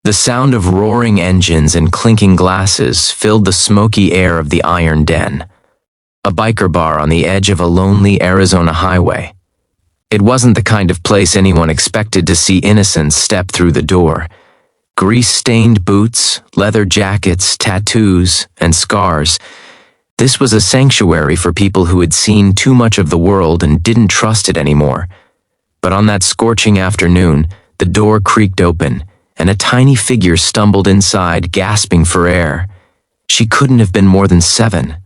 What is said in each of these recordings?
The sound of roaring engines and clinking glasses filled the smoky air of the Iron Den, a biker bar on the edge of a lonely Arizona highway. It wasn't the kind of place anyone expected to see innocents step through the door. Grease-stained boots, leather jackets, tattoos, and scars. This was a sanctuary for people who had seen too much of the world and didn't trust it anymore. But on that scorching afternoon, the door creaked open, and a tiny figure stumbled inside, gasping for air. She couldn't have been more than 7.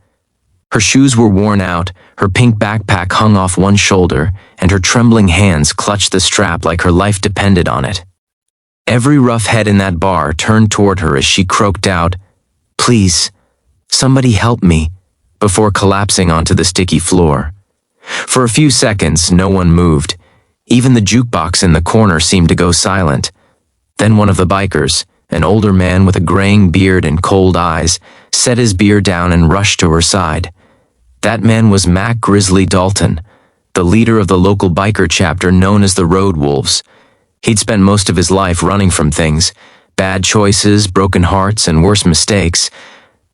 Her shoes were worn out, her pink backpack hung off one shoulder, and her trembling hands clutched the strap like her life depended on it. Every rough head in that bar turned toward her as she croaked out, "Please, somebody help me," before collapsing onto the sticky floor. For a few seconds, no one moved. Even the jukebox in the corner seemed to go silent. Then one of the bikers, an older man with a graying beard and cold eyes, set his beer down and rushed to her side. That man was Mac Grizzly Dalton, the leader of the local biker chapter known as the Road Wolves. He'd spent most of his life running from things, bad choices, broken hearts, and worse mistakes.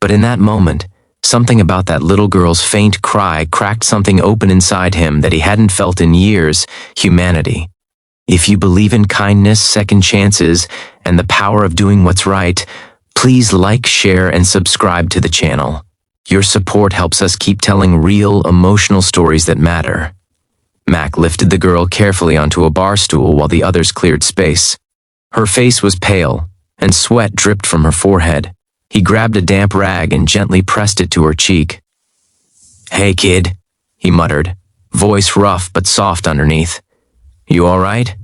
But in that moment, something about that little girl's faint cry cracked something open inside him that he hadn't felt in years: humanity. If you believe in kindness, second chances, and the power of doing what's right, please like, share, and subscribe to the channel. Your support helps us keep telling real, emotional stories that matter. Mac lifted the girl carefully onto a bar stool while the others cleared space. Her face was pale, and sweat dripped from her forehead. He grabbed a damp rag and gently pressed it to her cheek. "Hey, kid," he muttered, voice rough but soft underneath. "You all right?"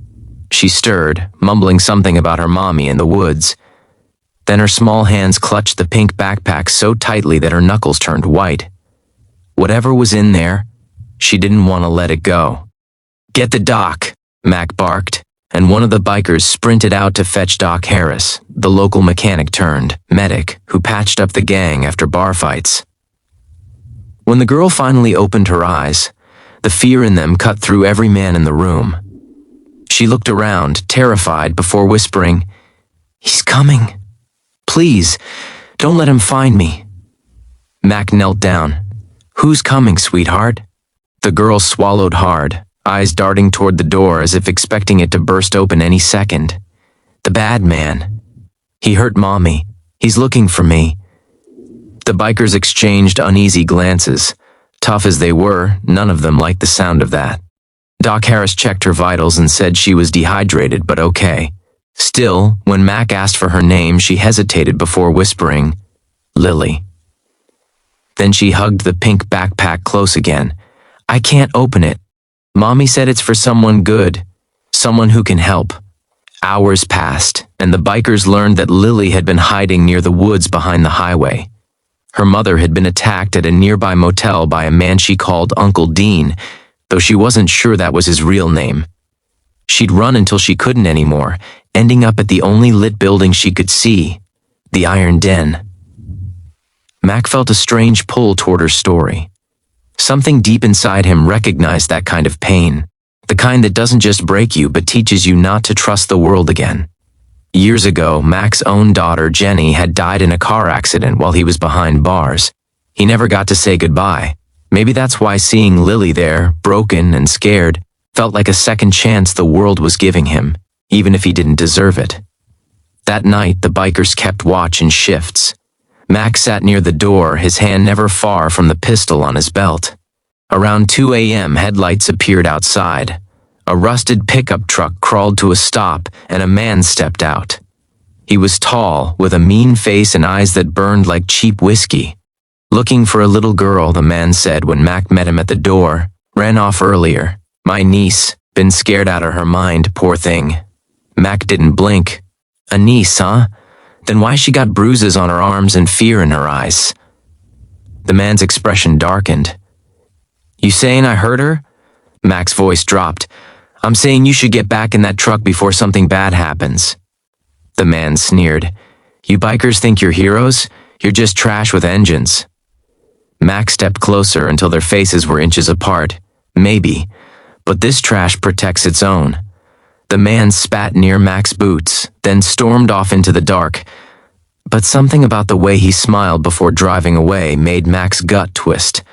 She stirred, mumbling something about her mommy in the woods. Then her small hands clutched the pink backpack so tightly that her knuckles turned white. Whatever was in there, she didn't want to let it go. "Get the doc," Mac barked, and one of the bikers sprinted out to fetch Doc Harris, the local mechanic-turned-medic who patched up the gang after bar fights. When the girl finally opened her eyes, the fear in them cut through every man in the room. She looked around, terrified, before whispering, "He's coming. Please, don't let him find me." Mac knelt down. "Who's coming, sweetheart?" The girl swallowed hard, eyes darting toward the door as if expecting it to burst open any second. "The bad man. He hurt Mommy. He's looking for me." The bikers exchanged uneasy glances. Tough as they were, none of them liked the sound of that. Doc Harris checked her vitals and said she was dehydrated but okay. Still, when Mac asked for her name, she hesitated before whispering, "Lily." Then she hugged the pink backpack close again. "I can't open it. Mommy said it's for someone good, someone who can help." Hours passed, and the bikers learned that Lily had been hiding near the woods behind the highway. Her mother had been attacked at a nearby motel by a man she called Uncle Dean, though she wasn't sure that was his real name. She'd run until she couldn't anymore, ending up at the only lit building she could see, the Iron Den. Mac felt a strange pull toward her story. Something deep inside him recognized that kind of pain, the kind that doesn't just break you but teaches you not to trust the world again. Years ago, Mac's own daughter, Jenny, had died in a car accident while he was behind bars. He never got to say goodbye. Maybe that's why seeing Lily there, broken and scared, felt like a second chance the world was giving him, even if he didn't deserve it. That night, the bikers kept watch in shifts. Mac sat near the door, his hand never far from the pistol on his belt. Around 2 a.m., headlights appeared outside. A rusted pickup truck crawled to a stop, and a man stepped out. He was tall, with a mean face and eyes that burned like cheap whiskey. "Looking for a little girl," the man said when Mac met him at the door. "Ran off earlier. My niece. Been scared out of her mind, poor thing." Mac didn't blink. "A niece, huh? Then why she got bruises on her arms and fear in her eyes?" The man's expression darkened. "You saying I hurt her?" Mac's voice dropped. "I'm saying you should get back in that truck before something bad happens." The man sneered. "You bikers think you're heroes? You're just trash with engines." Mac stepped closer until their faces were inches apart. "Maybe, but this trash protects its own. The man spat near Mac's boots, then stormed off into the dark. But something about the way he smiled before driving away made Mac's gut twist.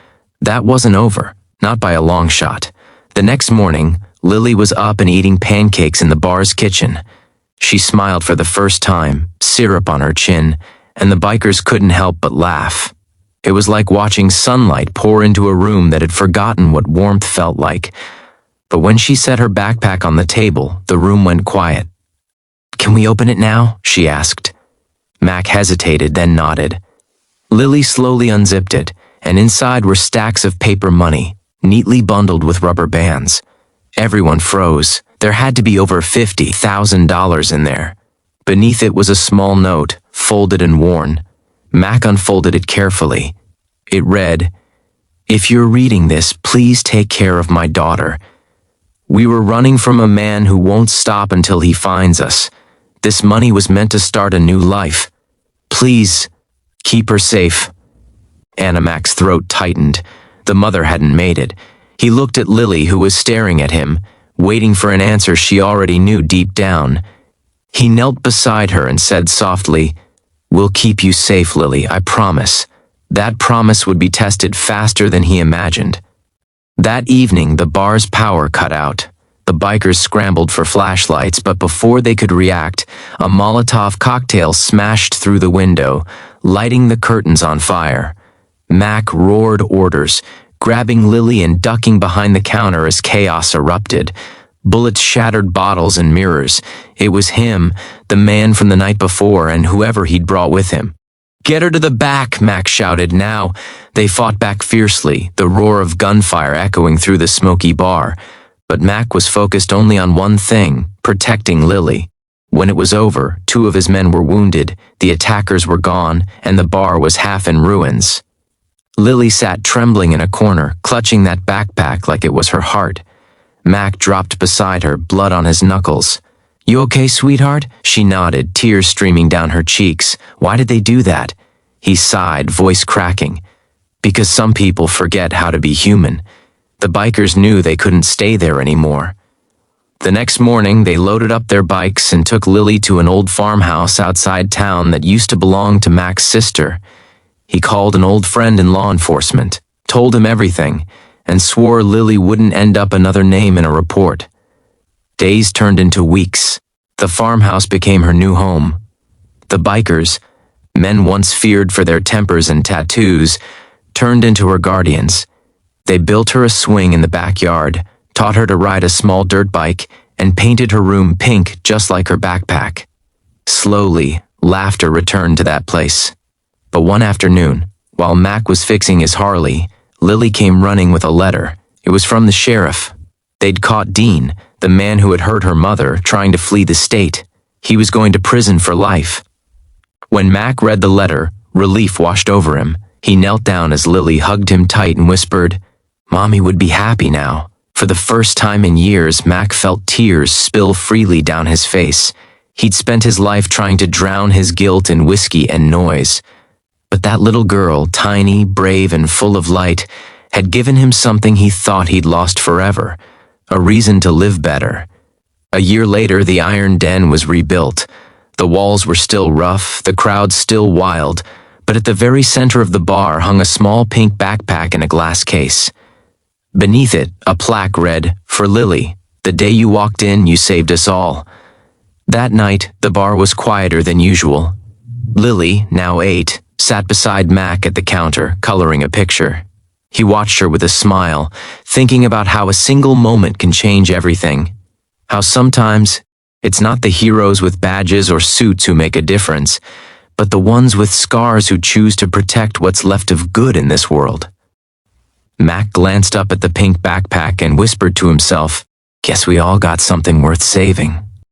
That wasn't over, not by a long shot. The next morning, Lily was up and eating pancakes in the bar's kitchen. She smiled for the first time, syrup on her chin, and the bikers couldn't help but laugh. It was like watching sunlight pour into a room that had forgotten what warmth felt like. But when she set her backpack on the table, the room went quiet. "Can we open it now?" she asked. Mac hesitated, then nodded. Lily slowly unzipped it, and inside were stacks of paper money, neatly bundled with rubber bands. Everyone froze. There had to be over $50,000 in there. Beneath it was a small note, folded and worn. Mac unfolded it carefully. It read, "If you're reading this, please take care of my daughter. We were running from a man who won't stop until he finds us. This money was meant to start a new life. Please, keep her safe." Anna Mac's throat tightened. The mother hadn't made it. He looked at Lily, who was staring at him, waiting for an answer she already knew deep down. He knelt beside her and said softly, "We'll keep you safe, Lily, I promise." That promise would be tested faster than he imagined. That evening, the bar's power cut out. The bikers scrambled for flashlights, but before they could react, a Molotov cocktail smashed through the window, lighting the curtains on fire. Mac roared orders, grabbing Lily and ducking behind the counter as chaos erupted. Bullets shattered bottles and mirrors. It was him, the man from the night before, and whoever he'd brought with him. "Get her to the back," Mac shouted. Now they fought back fiercely, the roar of gunfire echoing through the smoky bar. But Mac was focused only on one thing, protecting Lily. When it was over, 2 of his men were wounded, the attackers were gone, and the bar was half in ruins. Lily sat trembling in a corner, clutching that backpack like it was her heart. Mac dropped beside her, blood on his knuckles. "You okay, sweetheart?" She nodded, tears streaming down her cheeks. "Why did they do that?" He sighed, voice cracking. "Because some people forget how to be human." The bikers knew they couldn't stay there anymore. The next morning, they loaded up their bikes and took Lily to an old farmhouse outside town that used to belong to Mac's sister. He called an old friend in law enforcement, told him everything, and swore Lily wouldn't end up another name in a report. Days turned into weeks. The farmhouse became her new home. The bikers, men once feared for their tempers and tattoos, turned into her guardians. They built her a swing in the backyard, taught her to ride a small dirt bike, and painted her room pink just like her backpack. Slowly, laughter returned to that place. But one afternoon, while Mac was fixing his Harley, Lily came running with a letter. It was from the sheriff. They'd caught Dean, the man who had hurt her mother, trying to flee the state. He was going to prison for life. When Mac read the letter, relief washed over him. He knelt down as Lily hugged him tight and whispered, "Mommy would be happy now." For the first time in years, Mac felt tears spill freely down his face. He'd spent his life trying to drown his guilt in whiskey and noise. But that little girl, tiny, brave, and full of light, had given him something he thought he'd lost forever, a reason to live better. A year later, the Iron Den was rebuilt. The walls were still rough, the crowd still wild, but at the very center of the bar hung a small pink backpack in a glass case. Beneath it, a plaque read, "For Lily, the day you walked in, you saved us all." That night, the bar was quieter than usual. Lily, now 8, sat beside Mac at the counter, coloring a picture. He watched her with a smile, thinking about how a single moment can change everything. How sometimes, it's not the heroes with badges or suits who make a difference, but the ones with scars who choose to protect what's left of good in this world. Mac glanced up at the pink backpack and whispered to himself, "Guess we all got something worth saving."